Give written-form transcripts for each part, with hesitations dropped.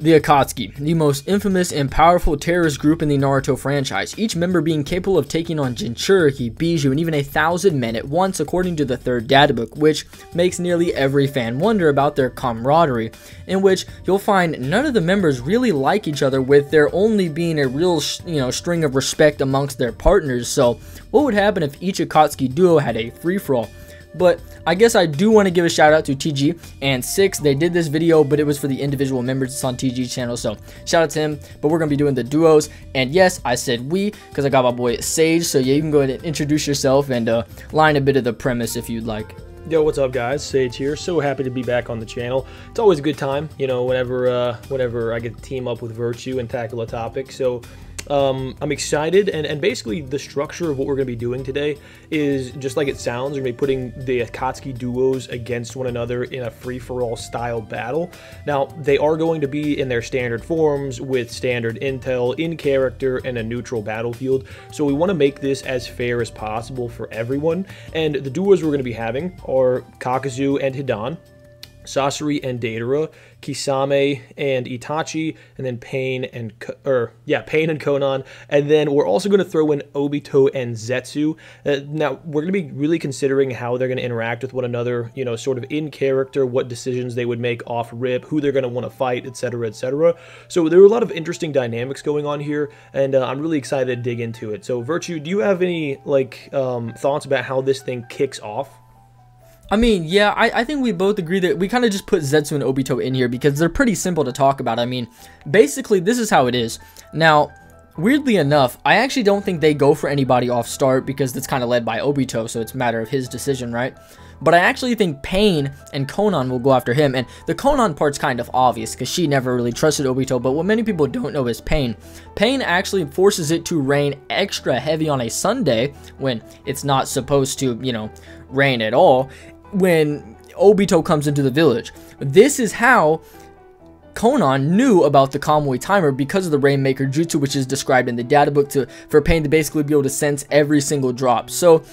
The Akatsuki, the most infamous and powerful terrorist group in the Naruto franchise, each member being capable of taking on Jinchuriki, Bijou, and even 1,000 men at once according to the third data book, which makes nearly every fan wonder about their camaraderie, in which you'll find none of the members really like each other, with there only being a real string of respect amongst their partners. So what would happen if each Akatsuki duo had a free-for-all? But I guess I do want to give a shout out to TG and Six. They did this video, but it was for the individual members. It's on TG's channel, so shout out to him. But we're going to be doing the duos. And yes, I said we because I got my boy Sage. So yeah, you can go ahead and introduce yourself and line a bit of the premise if you'd like. Yo, what's up, guys? Sage here. So happy to be back on the channel. It's always a good time, you know, whenever I get to team up with Virtue and tackle a topic. So I'm excited, and basically the structure of what we're going to be doing today is just like it sounds. We're going to be putting the Akatsuki duos against one another in a free-for-all style battle. Now, they are going to be in their standard forms with standard intel, in character, and a neutral battlefield. So we want to make this as fair as possible for everyone. And the duos we're going to be having are Kakuzu and Hidan, Sasori and Deidara, Kisame and Itachi, and then Pain and Konan. And then we're also going to throw in Obito and Zetsu. Now, we're going to be really considering how they're going to interact with one another, you know, sort of in character, what decisions they would make off rip, who they're going to want to fight, etc., etc. So there are a lot of interesting dynamics going on here, and I'm really excited to dig into it. So, Virtue, do you have any, thoughts about how this thing kicks off? I mean, yeah, I think we both agree that we kind of just put Zetsu and Obito in here because they're pretty simple to talk about. I mean, basically, this is how it is. Now, weirdly enough, I actually don't think they go for anybody off start because it's kind of led by Obito, so it's a matter of his decision, right? But I actually think Pain and Konan will go after him, and the Konan part's kind of obvious because she never really trusted Obito, but what many people don't know is Pain. Pain actually forces it to rain extra heavy on a Sunday when it's not supposed to, you know, rain at all, when Obito comes into the village. This is how Konan knew about the Kamui timer, because of the Rainmaker Jutsu, which is described in the data book, for Pain to basically be able to sense every single drop. So,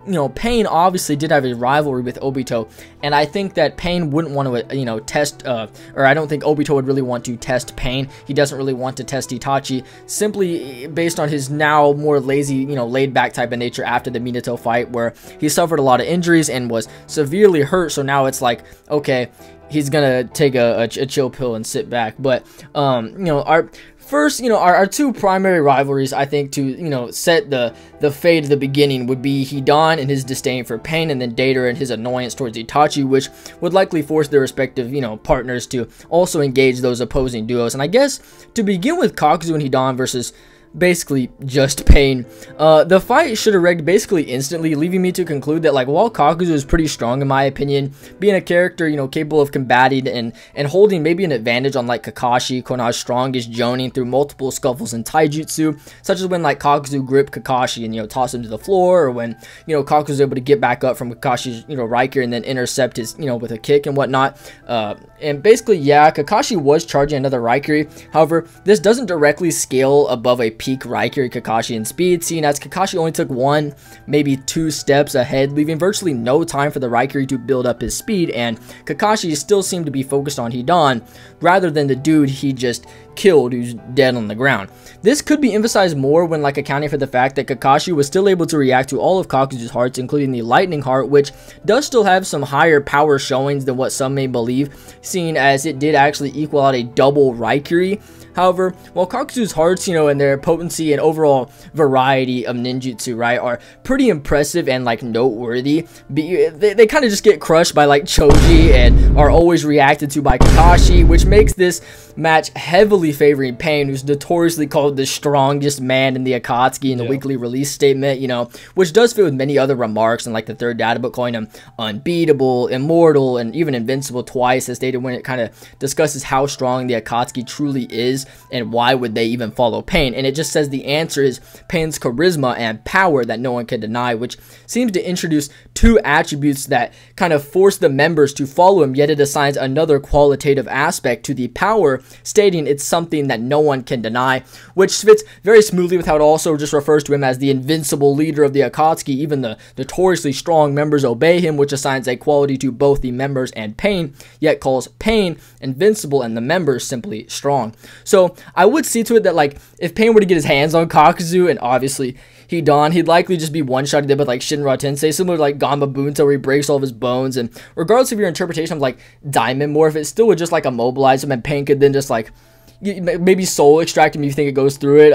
you know, Pain obviously did have a rivalry with Obito, and I think that Pain wouldn't want to, you know, test, or I don't think Obito would really want to test Pain. He doesn't really want to test Itachi, simply based on his now more lazy, you know, laid-back type of nature after the Minato fight, where he suffered a lot of injuries and was severely hurt, so now it's like, okay, he's gonna take a chill pill and sit back. But, you know, our two primary rivalries, I think, to, you know, set the fate of the beginning would be Hidan and his disdain for Pain, and then Deidara and his annoyance towards Itachi, which would likely force their respective, you know, partners to also engage those opposing duos. And I guess to begin with, Kakuzu and Hidan versus basically just Pain. The fight should have wrecked basically instantly, leaving me to conclude that, like, while Kakuzu is pretty strong in my opinion, being a character, you know, capable of combating and holding maybe an advantage on like Kakashi, Konoha's strongest jonin through multiple scuffles and taijutsu, such as when like Kakuzu gripped Kakashi and, you know, tossed him to the floor, or when, you know, Kakuzu was able to get back up from Kakashi's, you know, Raikiri and then intercept his, you know, with a kick and whatnot. And basically, yeah, Kakashi was charging another Raikiri. However, this doesn't directly scale above a peak Raikiri Kakashi in speed, seeing as Kakashi only took one, maybe two steps ahead, leaving virtually no time for the Raikiri to build up his speed, and Kakashi still seemed to be focused on Hidan rather than the dude he just killed who's dead on the ground. This could be emphasized more when, like, accounting for the fact that Kakashi was still able to react to all of Kakuzu's hearts, including the Lightning Heart, which does still have some higher power showings than what some may believe, seeing as it did actually equal out a double Raikiri. However, while Kakuzu's hearts, you know, and their potency and overall variety of ninjutsu, right, are pretty impressive and, like, noteworthy, they kind of just get crushed by, like, Choji and are always reacted to by Kakashi, which makes this match heavily favoring Pain, who's notoriously called the strongest man in the Akatsuki in the weekly release statement, you know, which does fit with many other remarks, and like the third data book calling him unbeatable, immortal, and even invincible twice, as stated when it kind of discusses how strong the Akatsuki truly is and why would they even follow Pain. And it just says the answer is Pain's charisma and power that no one can deny, which seems to introduce two attributes that kind of force the members to follow him, yet it assigns another qualitative aspect to the power, stating it's something that no one can deny, which fits very smoothly with how it also just refers to him as the invincible leader of the Akatsuki. Even the notoriously strong members obey him, which assigns a quality to both the members and Pain, yet calls Pain invincible and the members simply strong. So I would see to it that, like, if Pain were to get his hands on Kakuzu, and obviously Hidan, he'd likely just be one-shotted with like Shinra Tensei, similar to like Ganba Bunto, where he breaks all of his bones. And regardless of your interpretation of like Diamond Morph, it still would just like immobilize him, and Pain could then just like maybe soul extract him if you think it goes through it.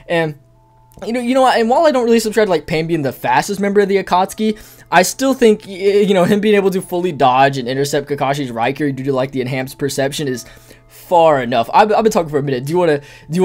And you know what? And while I don't really subscribe to like Pain being the fastest member of the Akatsuki, I still think, you know, him being able to fully dodge and intercept Kakashi's Raikiri due to like the enhanced perception is far enough. I've been talking for a minute. Do you want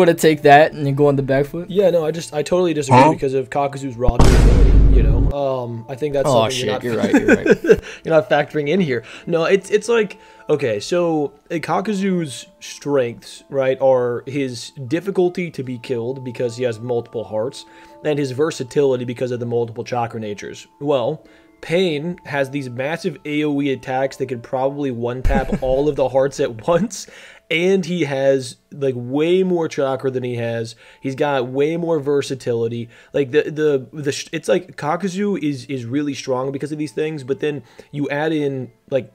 to take that and then go on the back foot? Yeah, no, I totally disagree because of Kakuzu's raw durability. You know, I think that's something you're right. You're not factoring in here. No, it's like, okay, so Kakuzu's strengths, right, are his difficulty to be killed because he has multiple hearts, and his versatility because of the multiple chakra natures. Well, Pain has these massive AoE attacks that could probably one-tap all of the hearts at once, and he has like way more chakra than he has. He's got way more versatility. Like it's like Kakuzu is really strong because of these things, but then you add in like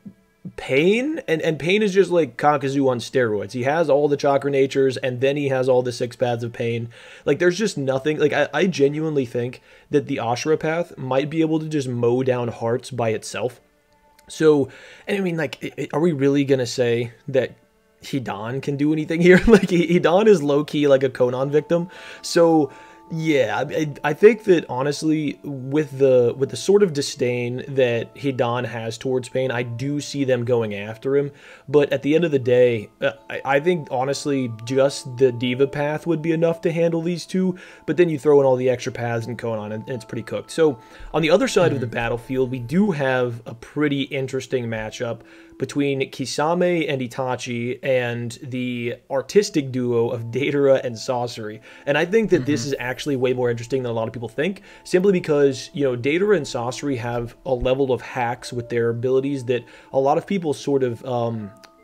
Pain, and Pain is just like Kakuzu on steroids. He has all the chakra natures, and then he has all the 6 paths of Pain. Like, there's just nothing. Like, I genuinely think that the Ashura path might be able to just mow down hearts by itself. So, and I mean, like, are we really gonna say that Hidan can do anything here? Like, Hidan is low-key like a Conan victim. So yeah, I think that honestly, with the sort of disdain that Hidan has towards Pain, I do see them going after him. But at the end of the day, I think honestly, just the Diva path would be enough to handle these two. But then you throw in all the extra paths in Conan, and it's pretty cooked. So on the other side of the battlefield, we do have a pretty interesting matchup between Kisame and Itachi and the artistic duo of Deidara and Sasori. And I think that this is actually way more interesting than a lot of people think, simply because, you know, Deidara and Sasori have a level of hacks with their abilities that a lot of people sort of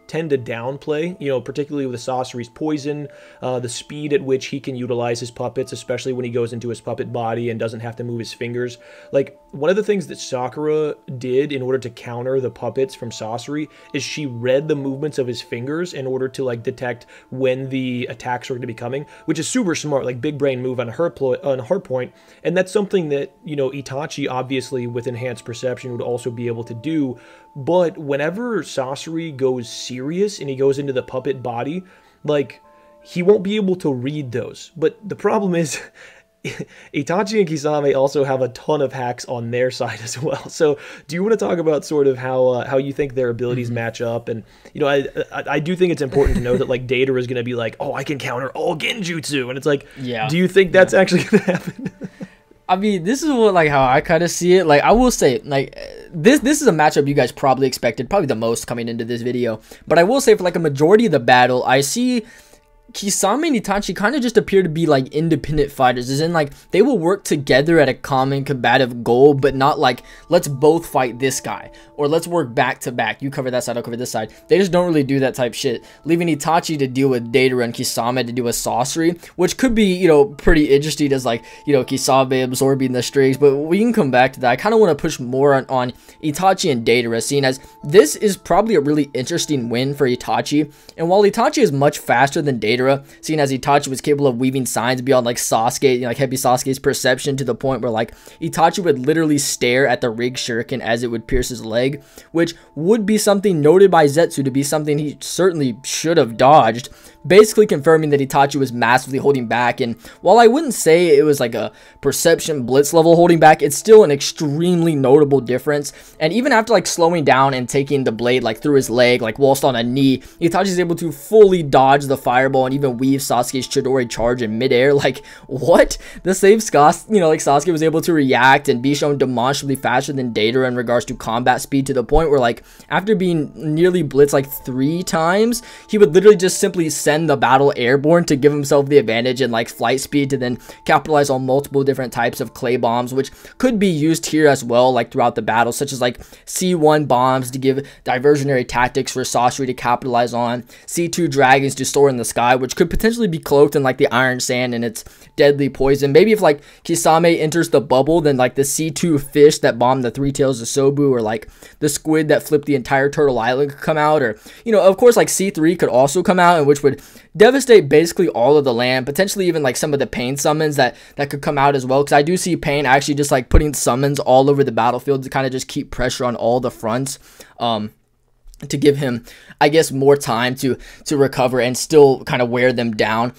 tend to downplay, you know, particularly with Sasori's poison, the speed at which he can utilize his puppets, especially when he goes into his puppet body and doesn't have to move his fingers. Like, one of the things that Sakura did in order to counter the puppets from Sasori is she read the movements of his fingers in order to, like, detect when the attacks were going to be coming, which is super smart, like, big brain move on her point, and that's something that, you know, Itachi, obviously, with enhanced perception, would also be able to do. But whenever Sasori goes serious and he goes into the puppet body, like, he won't be able to read those. But the problem is, Itachi and Kisame also have a ton of hacks on their side as well. So do you want to talk about sort of how you think their abilities match up? And, you know, I do think it's important to know that, like, Deidara is going to be like, oh, I can counter all genjutsu. And it's like, do you think that's actually going to happen? I mean, this is what, like, how I kind of see it. Like, I will say, like, this is a matchup you guys probably expected, probably the most coming into this video. But I will say, for like a majority of the battle, I see Kisame and Itachi kind of just appear to be like independent fighters, as in like they will work together at a common combative goal, but not like, let's both fight this guy, or let's work back to back, you cover that side, I'll cover this side. They just don't really do that type shit, leaving Itachi to deal with Deidara and Kisame to deal with Sasori, which could be, you know, pretty interesting as, like, you know, Kisame absorbing the strings. But we can come back to that. I kind of want to push more on Itachi and Deidara, seeing as this is probably a really interesting win for Itachi. And while Itachi is much faster than Deidara, seeing as Itachi was capable of weaving signs beyond, like, Sasuke, you know, like Heavy Sasuke's perception, to the point where, like, Itachi would literally stare at the Rig Shuriken as it would pierce his leg, which would be something noted by Zetsu to be something he certainly should have dodged, basically confirming that Itachi was massively holding back. And while I wouldn't say it was like a perception blitz level holding back, it's still an extremely notable difference. And even after, like, slowing down and taking the blade, like, through his leg, like, whilst on a knee, Itachi's able to fully dodge the fireball and even weave Sasuke's Chidori charge in midair. Like, what? The same you know, like, Sasuke was able to react and be shown demonstrably faster than Deidara in regards to combat speed, to the point where, like, after being nearly blitzed like 3 times, he would literally just simply set send the battle airborne to give himself the advantage in like flight speed to then capitalize on multiple different types of clay bombs, which could be used here as well, like throughout the battle, such as like C1 bombs to give diversionary tactics for Sasori to capitalize on, C2 dragons to soar in the sky, which could potentially be cloaked in like the iron sand and its deadly poison. Maybe if like Kisame enters the bubble, then like the C2 fish that bombed the three tails of Sobu, or like the squid that flipped the entire Turtle Island could come out, or of course like C3 could also come out, and which would devastate basically all of the land, potentially even like some of the Pain summons that could come out as well, because I do see Pain actually just like putting summons all over the battlefield to kind of just keep pressure on all the fronts, to give him, I guess, more time to recover and still kind of wear them down.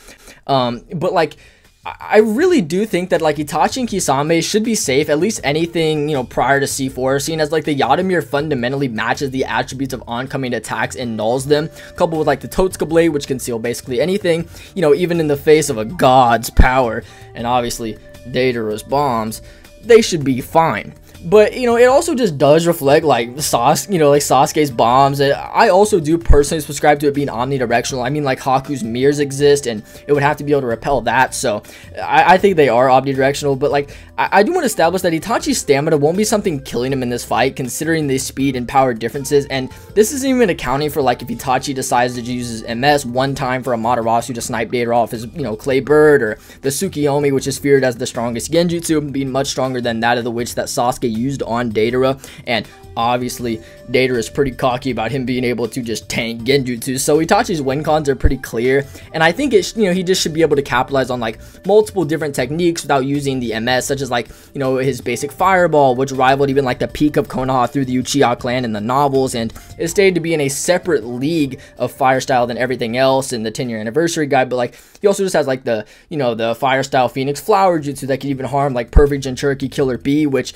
But like, I really do think that like Itachi and Kisame should be safe, at least anything, prior to C4, seeing as like the Yadomir fundamentally matches the attributes of oncoming attacks and nulls them, coupled with like the Totsuka Blade, which can seal basically anything, even in the face of a god's power, and obviously Deidara's bombs, they should be fine. But, it also just does reflect, like, Sasuke's bombs. I also do personally subscribe to it being omnidirectional. I mean, like, Haku's mirrors exist, and it would have to be able to repel that. So, I think they are omnidirectional. But, like, I do want to establish that Itachi's stamina won't be something killing him in this fight, considering the speed and power differences. And this isn't even accounting for, like, if Itachi decides to use his MS one time for Amaterasu to snipe Deidara off his, clay bird, or the Tsukiyomi, which is feared as the strongest genjutsu, being much stronger than that of the witch that Sasuke used on Deidara. And obviously Deidara is pretty cocky about him being able to just tank genjutsu, so Itachi's win cons are pretty clear, and I think he just should be able to capitalize on like multiple different techniques without using the MS, such as like his basic fireball, which rivaled even like the peak of Konoha through the Uchiha clan in the novels, and it stayed to be in a separate league of fire style than everything else in the 10-year anniversary guide. But like he also just has like the the fire style Phoenix flower jutsu that can even harm like perfect Jinchuriki Killer Bee, which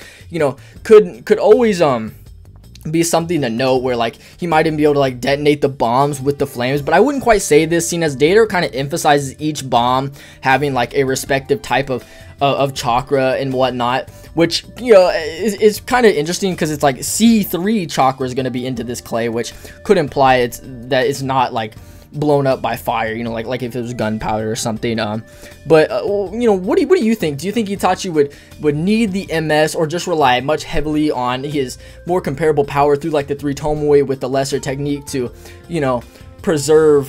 could always be something to note, where like he might even be able to like detonate the bombs with the flames. But I wouldn't quite say this, seeing as Deidara kind of emphasizes each bomb having like a respective type of chakra and whatnot, which is kind of interesting, because it's like C3 chakra is going to be into this clay, which could imply that it's not like blown up by fire, like if it was gunpowder or something. But what do you think? Do you think Itachi would need the MS, or just rely much heavily on his more comparable power through like the 3 Tomoe with the lesser technique to preserve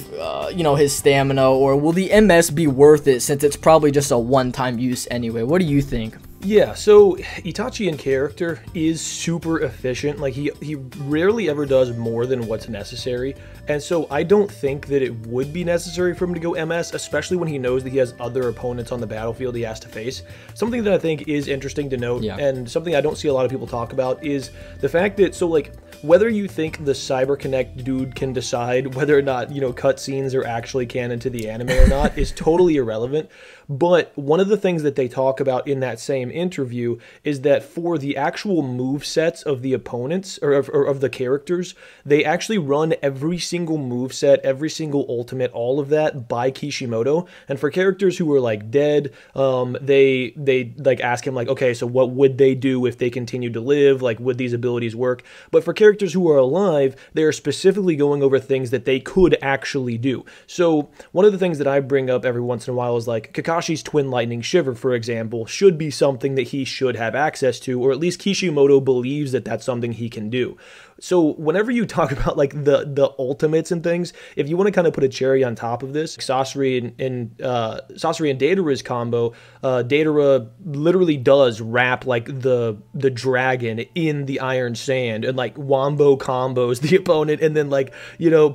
his stamina, or will the MS be worth it since it's probably just a one-time use anyway? What do you think? Yeah, so Itachi in character is super efficient. Like he rarely ever does more than what's necessary, and so I don't think that it would be necessary for him to go MS, especially when he knows that he has other opponents on the battlefield he has to face. Something that I think is interesting to note, and something I don't see a lot of people talk about, is the fact that, so like, whether you think the CyberConnect dude can decide whether or not, cutscenes are actually canon to the anime or not is totally irrelevant. But one of the things that they talk about in that same interview is that for the actual move sets of the opponents, or of the characters, they actually run every single move set, every single ultimate, all of that by Kishimoto. And for characters who are like dead, they like ask him like, okay, so what would they do if they continued to live? Like, would these abilities work? But for characters who are alive, they are specifically going over things that they could actually do. So one of the things that I bring up every once in a while is like Kakashi's Twin Lightning Shiver, for example, should be something that he should have access to, or at least Kishimoto believes that that's something he can do. So whenever you talk about like the ultimates and things, if you want to kind of put a cherry on top of this, Sasori and Deidara's combo, Deidara literally does wrap like the dragon in the iron sand and like wombo combos the opponent, and then like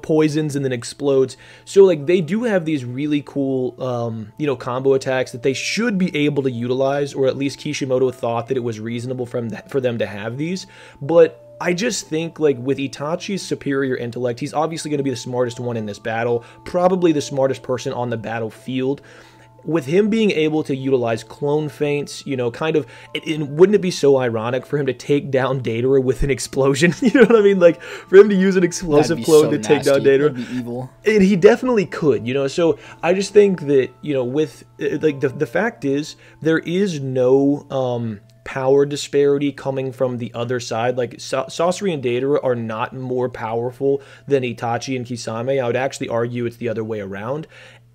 poisons and then explodes. So like they do have these really cool combo attacks that they should be able to utilize, or at least Kishimoto thought that it was reasonable for them to have these. But I just think, like, with Itachi's superior intellect, he's obviously going to be the smartest one in this battle, probably the smartest person on the battlefield. With him being able to utilize clone feints, kind of, wouldn't it be so ironic for him to take down Deidara with an explosion? You know what I mean? Like, for him to use an explosive clone to take down Deidara. That'd be evil. And he definitely could, so I just think that, with, like, the fact is, there is no, power disparity coming from the other side. Like, Sasori and Deidara are not more powerful than Itachi and Kisame. I would actually argue it's the other way around.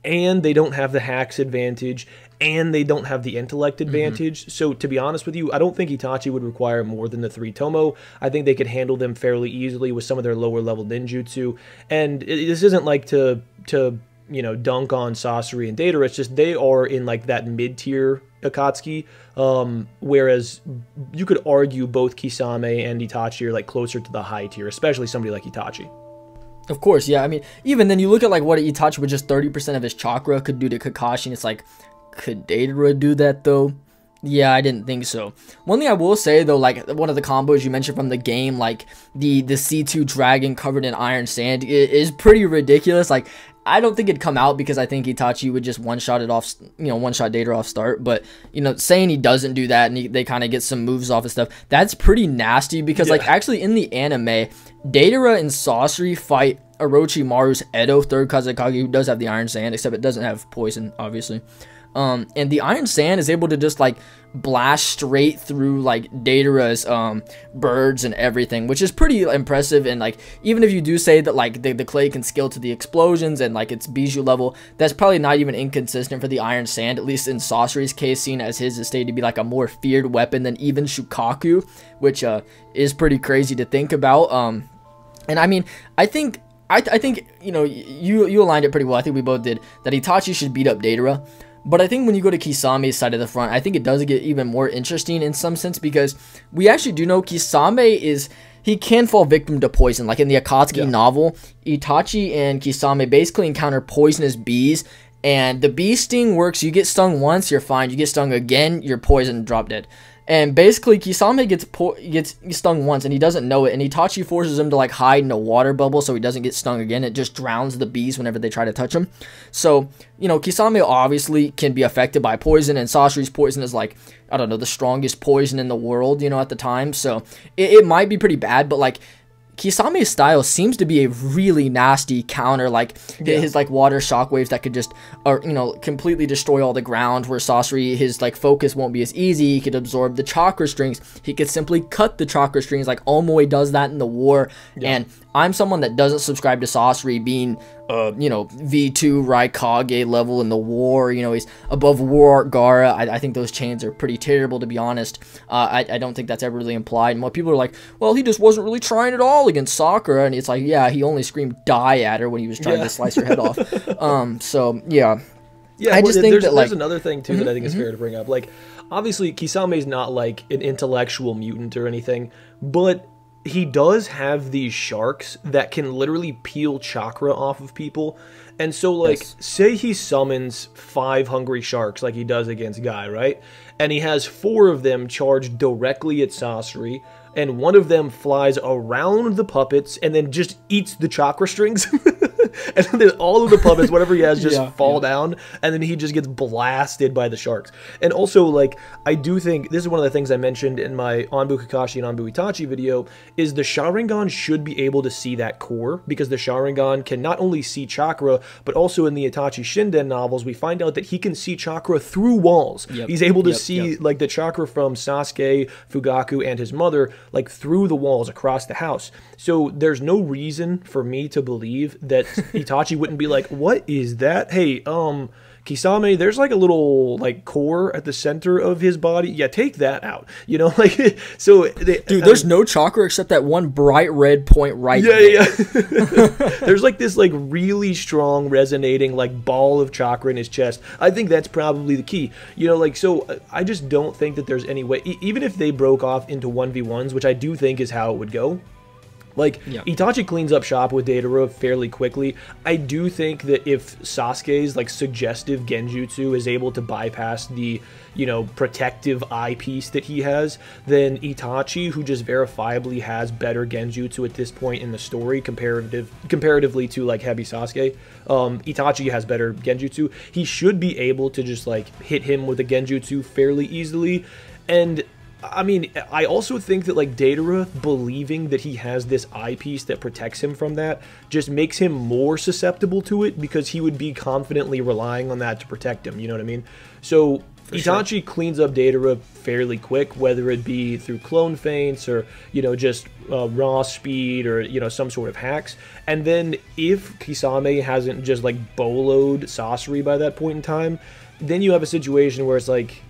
And they don't have the hacks advantage, and they don't have the intellect advantage. So, to be honest with you, I don't think Itachi would require more than the 3 Tomo. I think they could handle them fairly easily with some of their lower-level ninjutsu. And this isn't like to you know, dunk on Sasori and Deidara. It's just they are in, like, that mid-tier Akatsuki, whereas you could argue both Kisame and Itachi are, like, closer to the high tier, especially somebody like Itachi. Of course, yeah. I mean, even then, you look at like what Itachi with just 30% of his chakra could do to Kakashi, and it's like, could Deidara do that though? Yeah, I didn't think so. One thing I will say though, like one of the combos you mentioned from the game, like the C2 dragon covered in iron sand, is pretty ridiculous. Like, I don't think it'd come out because I think Itachi would just one-shot it off, you know, one-shot Deidara off start. But, you know, saying he doesn't do that and they kind of get some moves off and stuff, that's pretty nasty because, like, actually in the anime, Deidara and Sasori fight Orochimaru's Edo, third Kazekage, who does have the iron sand, except it doesn't have poison, obviously. And the iron sand is able to just like blast straight through like Deidara's birds and everything, which is pretty impressive. And like, even if you do say that like the clay can scale to the explosions and like it's Bijou level, that's probably not even inconsistent for the iron sand, at least in Sasori's case, seen as his is stated to be like a more feared weapon than even Shukaku, which is pretty crazy to think about. And I mean, I think you know, you aligned it pretty well. I think we both did that. Itachi should beat up Deidara. But I think when you go to Kisame's side of the front, I think it does get even more interesting in some sense, because we actually do know Kisame he can fall victim to poison. Like in the Akatsuki novel, Itachi and Kisame basically encounter poisonous bees, and the bee sting works. You get stung once, you're fine. You get stung again, you're poisoned, drop dead. And basically, Kisame gets stung once, and he doesn't know it. And Itachi forces him to like hide in a water bubble so he doesn't get stung again. It just drowns the bees whenever they try to touch him. So, you know, Kisame obviously can be affected by poison, and Sasori's poison is like, I don't know, the strongest poison in the world, you know, at the time. So it might be pretty bad, but like, Kisame's style seems to be a really nasty counter, like his like water shockwaves that could just, you know, completely destroy all the ground, where Sasori, his like focus won't be as easy. He could absorb the chakra strings. He could simply cut the chakra strings like Omoe does that in the war. And I'm someone that doesn't subscribe to Sasori being, you know, V2 Raikage level in the war. You know, he's above War Art Gaara. I think those chains are pretty terrible, to be honest. I don't think that's ever really implied. And what people are like, well, he just wasn't really trying at all against Sakura. And it's like, yeah, he only screamed die at her when he was trying to slice her head off. So, yeah. Yeah, I just think that, like, there's another thing, too, that I think is fair to bring up. Like, obviously, Kisame's not, like, an intellectual mutant or anything, but he does have these sharks that can literally peel chakra off of people. And so, like, say he summons 5 hungry sharks like he does against Guy, right? And he has 4 of them charged directly at Sasori, and one of them flies around the puppets and then just eats the chakra strings. And then all of the puppets, whatever he has, just fall down, and then he just gets blasted by the sharks. And also, like, I do think, this is one of the things I mentioned in my Anbu Kakashi and Anbu Itachi video, is the Sharingan should be able to see that core, because the Sharingan can not only see chakra, but also in the Itachi Shinden novels, we find out that he can see chakra through walls. He's able to see, like, the chakra from Sasuke, Fugaku, and his mother, like, through the walls across the house. So there's no reason for me to believe that Itachi wouldn't be like, what is that? Hey, Kisame, there's like a little like core at the center of his body. Yeah, take that out. You know, like, so dude, there's no chakra except that one bright red point right there. Yeah. There's like this like really strong resonating like ball of chakra in his chest. I think that's probably the key. You know, like, so I just don't think that there's any way, even if they broke off into 1v1s, which I do think is how it would go. Like, Itachi cleans up shop with Deidara fairly quickly. I do think that if Sasuke's, like, suggestive genjutsu is able to bypass the, you know, protective eyepiece that he has, then Itachi, who just verifiably has better genjutsu at this point in the story, comparatively to, like, heavy Sasuke, Itachi has better genjutsu. He should be able to just, like, hit him with a genjutsu fairly easily. And I mean, I also think that, like, Deidara believing that he has this eyepiece that protects him from that just makes him more susceptible to it, because he would be confidently relying on that to protect him, you know what I mean? So for sure. Itachi cleans up Deidara fairly quick, whether it be through clone feints or, you know, just raw speed or, you know, some sort of hacks. And then if Kisame hasn't just like boloed Sasori by that point in time, then you have a situation where it's like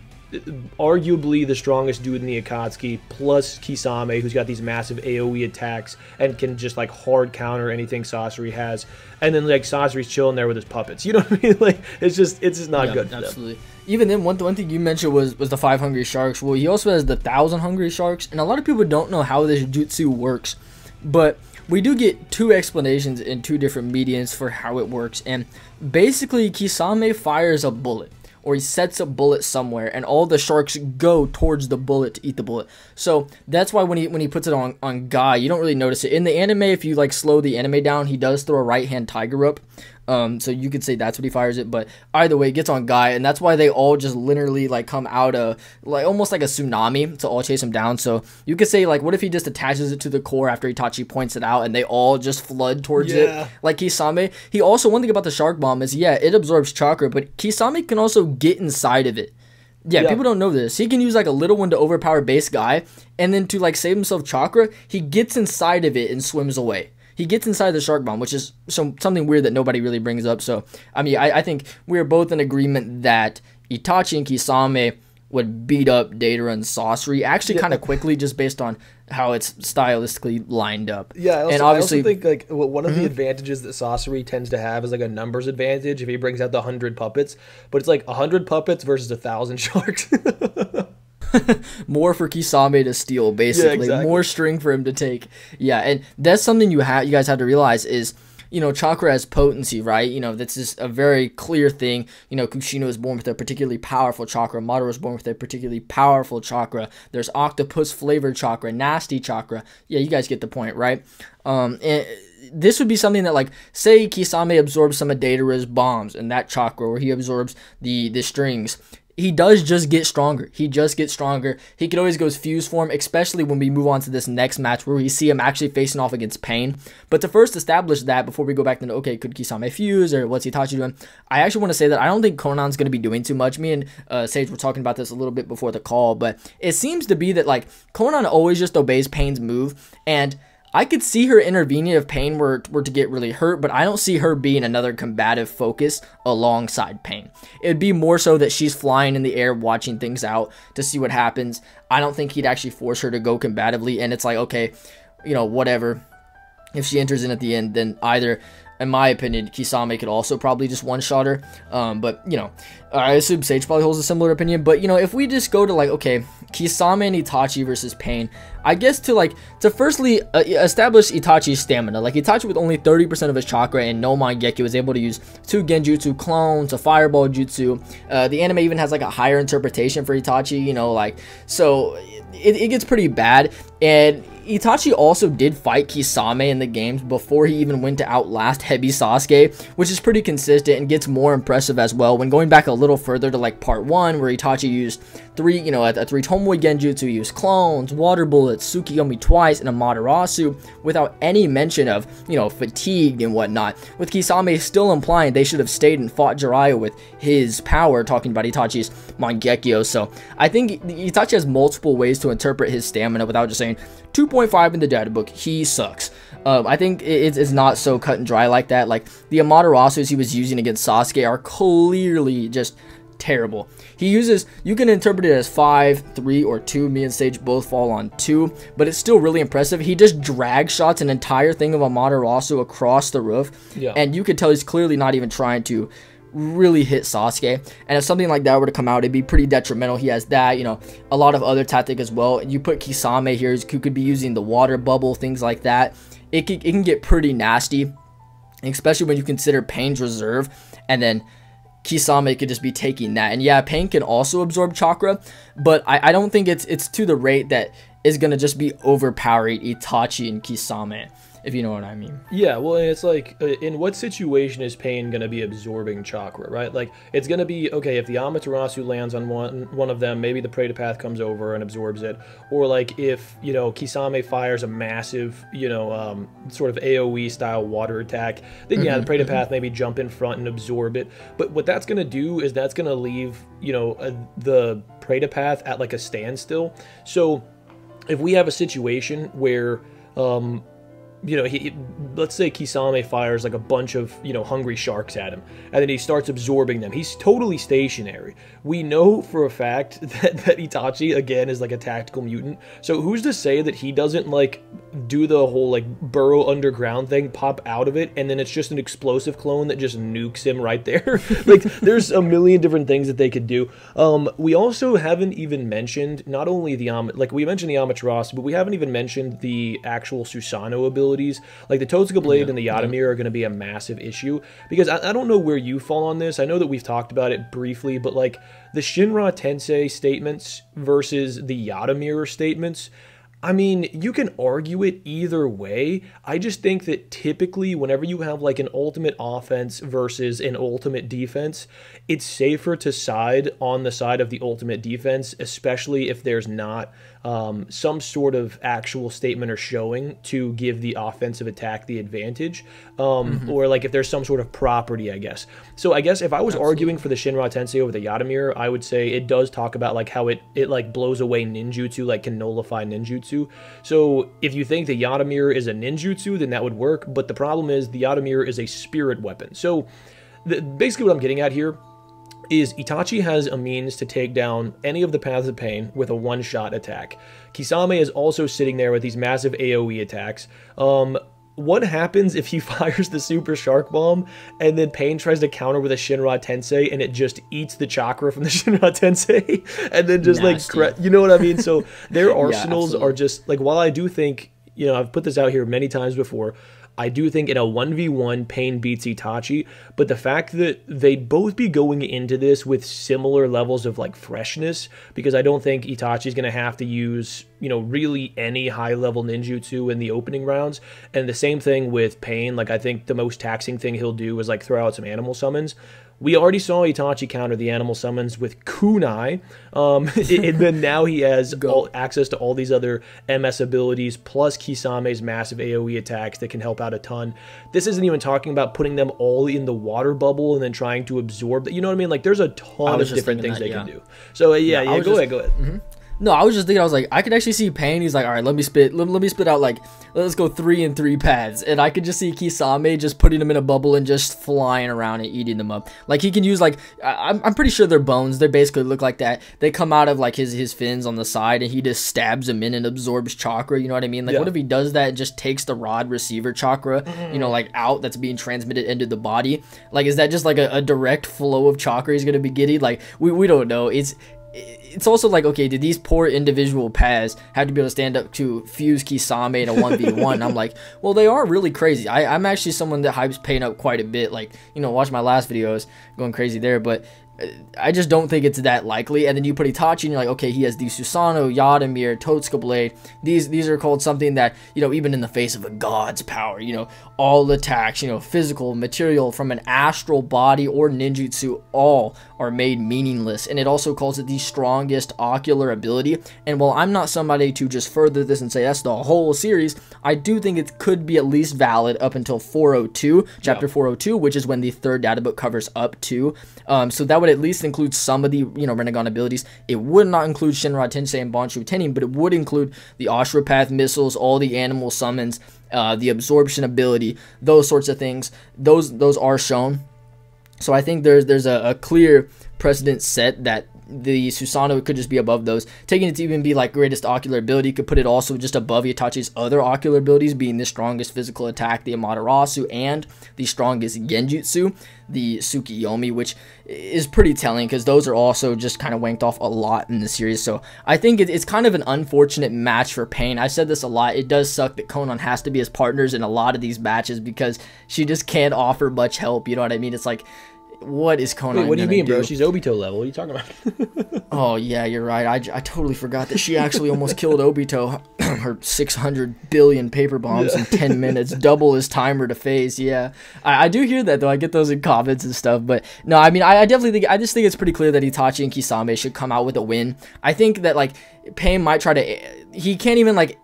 arguably the strongest dude in the Akatsuki plus Kisame, who's got these massive AoE attacks and can just like hard counter anything Sasori has, and then like Sasori's chilling there with his puppets. You know what I mean? Like it's just not good for absolutely. them. Even then, one thing you mentioned was the 5 hungry sharks. Well, he also has the 1,000 hungry sharks, and a lot of people don't know how this jutsu works, but we do get 2 explanations in 2 different mediums for how it works. And basically, Kisame fires a bullet, or he sets a bullet somewhere, and all the sharks go towards the bullet to eat the bullet. So that's why when he puts it on Guy, you don't really notice it. In the anime, if you like slow the anime down, he does throw a right hand tiger up. So you could say that's what he fires it, but either way, it gets on Guy, and that's why they all just literally like come out of like almost like a tsunami to all chase him down. So you could say like, what if he just attaches it to the core after Itachi points it out, and they all just flood towards it like Kisame. He also, one thing about the shark bomb is it absorbs chakra, but Kisame can also get inside of it. Yeah, people don't know this. He can use like a little one to overpower base Guy, and then to like save himself chakra, he gets inside of it and swims away. He gets inside the shark bomb, which is something weird that nobody really brings up. So, I mean, I think we're both in agreement that Itachi and Kisame would beat up Deidara and Sasori actually kind of quickly, just based on how it's stylistically lined up. Yeah, and obviously, I also think like one of the advantages that Sasori tends to have is like a numbers advantage if he brings out the 100 puppets. But it's like 100 puppets versus 1,000 sharks. More for Kisame to steal, basically. Yeah, exactly. More string for him to take. Yeah, and that's something you guys have to realize is, you know, chakra has potency, right? You know, that's just a very clear thing. You know, Kushino is born with a particularly powerful chakra. Madara was born with a particularly powerful chakra. There's octopus flavored chakra, nasty chakra. Yeah, you guys get the point, right? And this would be something that, like, say Kisame absorbs some of Deidara's bombs and that chakra, or he absorbs the strings. He does just get stronger. He just gets stronger. He could always go fuse form, especially when we move on to this next match where we see him actually facing off against Pain. But to first establish that, before we go back to, okay, could Kisame fuse or what's Itachi doing? I actually want to say that I don't think Conan's going to be doing too much. Me and Sage were talking about this a little bit before the call, but it seems to be that, like, Conan always just obeys Pain's move, and I could see her intervening if Pain were to get really hurt, but I don't see her being another combative focus alongside Pain. It'd be more so that she's flying in the air, watching things out to see what happens. I don't think he'd actually force her to go combatively, and it's like, okay, you know, whatever. If she enters in at the end, then either, in my opinion, Kisame could also probably just one-shot her. But, you know, I assume Sage probably holds a similar opinion. But, you know, if we just go to, like, okay, Kisame and Itachi versus Pain, I guess to firstly establish Itachi's stamina. Like, Itachi with only 30% of his chakra and no Mangekyo was able to use 2 Genjutsu clones, a Fireball Jutsu. The anime even has, like, a higher interpretation for Itachi, you know, like, so it gets pretty bad. And Itachi also did fight Kisame in the games before he even went to outlast Heavy Sasuke, which is pretty consistent and gets more impressive as well. When going back a little further to like part 1, where Itachi used 3 Tomoe Genjutsu, used clones, water bullets, Tsukiyomi twice, and a Amaterasu, without any mention of, you know, fatigued and whatnot. With Kisame still implying they should have stayed and fought Jiraiya with his power, talking about Itachi's Mangekyo. So I think Itachi has multiple ways to interpret his stamina without just saying 2.5 in the data book, he sucks. I think it's not so cut and dry like that. Like, the Amaterasus he was using against Sasuke are clearly just terrible. He uses, you can interpret it as 5, 3, or 2. Me and Sage both fall on 2, but it's still really impressive. He just drag shots an entire thing of Amaterasu across the roof, and you could tell he's clearly not even trying to really hit Sasuke. And if something like that were to come out, it'd be pretty detrimental. He has that, you know, a lot of other tactic as well. You put Kisame here, who could be using the water bubble, things like that. It can get pretty nasty, especially when you consider Pain's reserve, and then Kisame could just be taking that. And yeah, Pain can also absorb chakra, but I don't think it's to the rate that is going to just be overpowering Itachi and Kisame. if you know what I mean. Yeah, well, and it's like, in what situation is Pain going to be absorbing chakra, right? Like, it's going to be, okay, if the Amaterasu lands on one of them, maybe the Predapath comes over and absorbs it. Or, like, if, you know, Kisame fires a massive, you know, sort of AoE-style water attack, then, yeah, the Predapath maybe jump in front and absorb it. But what that's going to do is that's going to leave, you know, the Predapath at, like, a standstill. So, if we have a situation where, you know, let's say Kisame fires like a bunch of, you know, hungry sharks at him, and then he starts absorbing them. He's totally stationary. We know for a fact that Itachi, again, is like a tactical mutant. So who's to say that he doesn't, like, do the whole, like, burrow underground thing, pop out of it, and then it's just an explosive clone that just nukes him right there? Like, there's a million different things that they could do. We also haven't even mentioned, not only the, like, we mentioned the Amaterasu, but we haven't even mentioned the actual Susanoo abilities. Like the Totsuka Blade and the Yatamir are going to be a massive issue, because I don't know where you fall on this. I know that we've talked about it briefly, but like the Shinra Tensei statements versus the Yatamir statements, I mean, you can argue it either way. I just think that typically whenever you have like an ultimate offense versus an ultimate defense, it's safer to side on the side of the ultimate defense, especially if there's not some sort of actual statement or showing to give the offensive attack the advantage, or like if there's some sort of property, I guess. So I guess if I was arguing for the Shinra Tensei over the Yatamir, I would say it does talk about like how it like blows away ninjutsu, like can nullify ninjutsu. So if you think the Yatamir is a ninjutsu, then that would work, but the problem is the Yatamir is a spirit weapon. So basically what I'm getting at here is Itachi has a means to take down any of the Paths of Pain with a one-shot attack. Kisame is also sitting there with these massive AoE attacks. What happens if he fires the Super Shark Bomb and then Pain tries to counter with a Shinra Tensei and it just eats the chakra from the Shinra Tensei and then just nasty. Like, you know what I mean? So their arsenals are just, like, while I do think, you know, I've put this out here many times before, I do think in a 1v1, Pain beats Itachi, but the fact that they'd both be going into this with similar levels of, like, freshness, because I don't think Itachi's going to have to use, you know, really any high-level ninjutsu in the opening rounds, and the same thing with Pain. Like, I think the most taxing thing he'll do is, like, throw out some animal summons. We already saw Itachi counter the animal summons with kunai, and then now he has access to all these other MS abilities, plus Kisame's massive AoE attacks that can help out a ton. This isn't even talking about putting them all in the water bubble and then trying to absorb that. You know what I mean? Like, there's a ton of different things they can do. So, yeah, go ahead. No, I was just thinking, I was like, I could actually see Pain. He's like, all right, let me spit out, like, let's go 3 and 3 paths. And I could just see Kisame just putting them in a bubble and just flying around and eating them up. Like, he can use, like, I'm pretty sure they're bones. They basically look like that. They come out of, like, his fins on the side, and he just stabs them in and absorbs chakra, you know what I mean? Like, what if he does that and just takes the rod receiver chakra, you know, like, out that's being transmitted into the body? Like, is that just, like, a direct flow of chakra he's going to be getting? Like, we don't know. It's also like, okay, did these poor individual paths have to be able to stand up to fuse Kisame in a 1v1? I'm like, well, they are really crazy. I'm actually someone that hypes Pain up quite a bit. Like, you know, watch my last videos, going crazy there, but I just don't think it's that likely. And then you put Itachi and you're like, okay, he has the Susanoo, Yatamir, Totsuka Blade. These are called something that, you know, even in the face of a god's power, you know, all attacks, you know, physical, material, from an astral body or ninjutsu, all are made meaningless. And it also calls it the strongest ocular ability. And while I'm not somebody to just further this and say that's the whole series, I do think it could be at least valid up until 402, chapter 402, which is when the third data book covers up to. So that would at least include some of the, you know, Rinnegan abilities. It would not include Shinra Tensei and Bonshu Tenin, but it would include the Ashura Path missiles, all the animal summons, the absorption ability, those sorts of things. Those are shown. So I think there's a clear precedent set that the Susanoo could just be above those. Taking it to even be like greatest ocular ability could put it also just above Itachi's other ocular abilities, being the strongest physical attack, the Amaterasu, and the strongest genjutsu, the Tsukiyomi, which is pretty telling because those are also just kind of wanked off a lot in the series. So I think it's kind of an unfortunate match for Pain. I said this a lot. It does suck that Konan has to be his partners in a lot of these matches because she just can't offer much help. You know what I mean? It's like, what is Konan? Wait, what do you mean, bro? She's Obito level. What are you talking about? Oh, yeah, you're right. I totally forgot that she actually almost killed Obito. her 600 billion paper bombs in 10 minutes, double his timer to phase. Yeah, I do hear that though. I get those in comments and stuff. But no, I mean, I definitely think, I just think it's pretty clear that Itachi and Kisame should come out with a win. I think that like Pain might try to, he can't even like.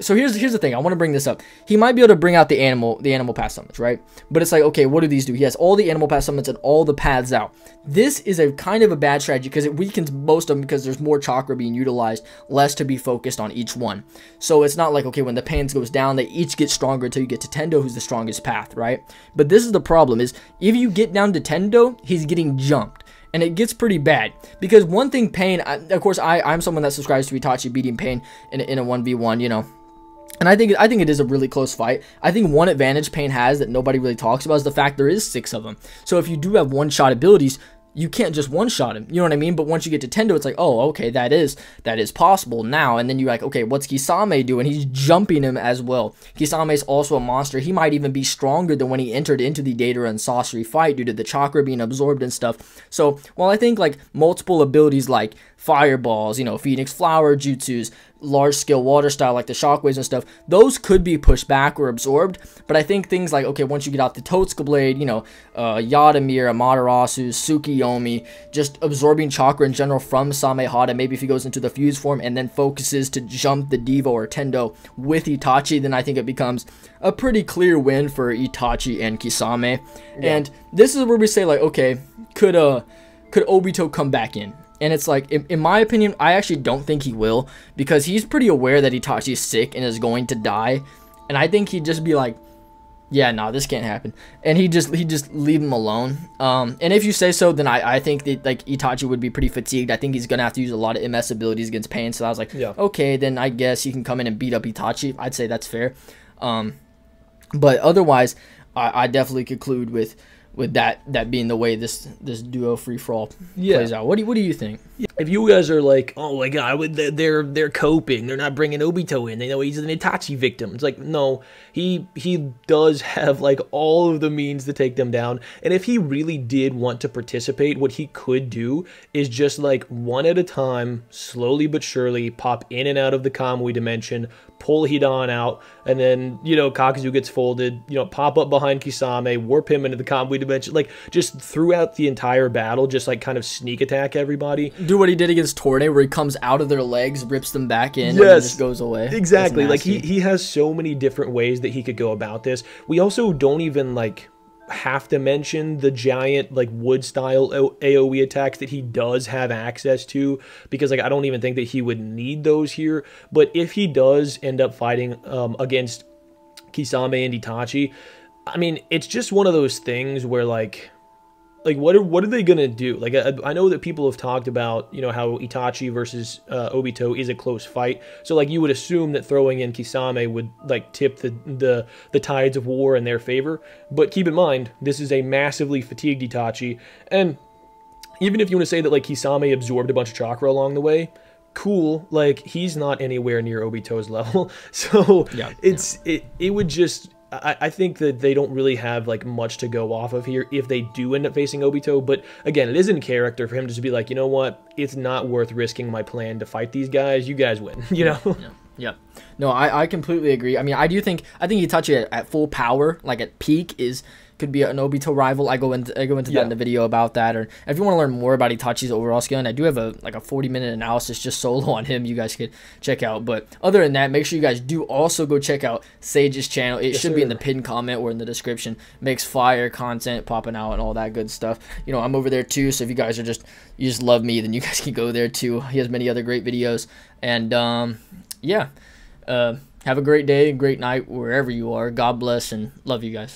So here's the thing. I want to bring this up. He might be able to bring out the animal path summons, right? But it's like, okay, what do these do? He has all the animal path summons and all the paths out. This is a kind of a bad strategy because it weakens most of them because there's more chakra being utilized, less to be focused on each one. So it's not like, okay, when the Pains goes down, they each get stronger until you get to Tendo, who's the strongest path, right? But this is the problem, is if you get down to Tendo, he's getting jumped. And it gets pretty bad because one thing Pain, of course, I'm someone that subscribes to Itachi beating Pain in a 1v1, you know. And I think it is a really close fight. I think one advantage Pain has that nobody really talks about is the fact there is 6 of them. So if you do have one-shot abilities, you can't just one-shot him. You know what I mean? But once you get to Tendo, it's like, oh, okay, that is possible now. And then you're like, okay, what's Kisame doing? He's jumping him as well. Kisame's also a monster. He might even be stronger than when he entered into the Deidara and Sasori fight due to the chakra being absorbed and stuff. So while I think like multiple abilities like fireballs, you know, Phoenix Flower, jutsus, large scale water style like the shockwaves and stuff, those could be pushed back or absorbed. But I think things like, okay, once you get out the Totsuka Blade, you know, Yadamir, Amaterasu, Tsukiyomi, just absorbing chakra in general from Samehada, maybe if he goes into the fuse form and then focuses to jump the Devo or Tendo with Itachi, then I think it becomes a pretty clear win for Itachi and Kisame. Yeah. And this is where we say like, okay, could Obito come back in? And it's like, in my opinion, I actually don't think he will, because he's pretty aware that Itachi is sick and is going to die. And I think he'd just be like, yeah, no, this can't happen. And he'd just leave him alone. And if you say so, then I think that like Itachi would be pretty fatigued. I think he's going to have to use a lot of MS abilities against Pain. So I was like, yeah, okay, then I guess he can come in and beat up Itachi. I'd say that's fair. But otherwise, I definitely conclude with that being the way this duo free-for-all plays out. What do you think? If you guys are like, oh my god, they're coping, they're not bringing Obito in, they know he's an Itachi victim. It's like, no, he does have like all of the means to take them down. And if he really did want to participate, what he could do is just like one at a time, slowly but surely pop in and out of the Kamui dimension, pull Hidan out, and then, you know, Kakuzu gets folded, you know, pop up behind Kisame, warp him into the Kamui dimension, like just throughout the entire battle, just like kind of sneak attack everybody. Do what he did against Torne, where he comes out of their legs, rips them back in, and then just goes away. Exactly. Like he has so many different ways that he could go about this. We also don't even like have to mention the giant like wood style AoE attacks that he does have access to, because like I don't even think that he would need those here. But if he does end up fighting against Kisame and Itachi, I mean, it's just one of those things where like what are they gonna do? Like I know that people have talked about, you know, how Itachi versus Obito is a close fight. So like you would assume that throwing in Kisame would like tip the tides of war in their favor. But keep in mind, this is a massively fatigued Itachi, and even if you want to say that like Kisame absorbed a bunch of chakra along the way, cool. Like he's not anywhere near Obito's level. So yeah, it would just. I think that they don't really have like much to go off of here if they do end up facing Obito. But again, it is in character for him to just be like, you know what, it's not worth risking my plan to fight these guys. You guys win, you know? Yeah. No, I completely agree. I mean, I think Itachi at full power, like at peak, could be an Obito rival. I go into that in the video about that. Or if you want to learn more about Itachi's overall skill, and I do have a 40-minute analysis just solo on him, you guys could check out. But other than that, make sure you guys do also go check out Sage's channel. It should be in the pinned comment or in the description. Makes fire content popping out and all that good stuff. You know, I'm over there too. So if you guys you just love me, then you guys can go there too. He has many other great videos. And yeah, have a great day, great night wherever you are. God bless and love you guys.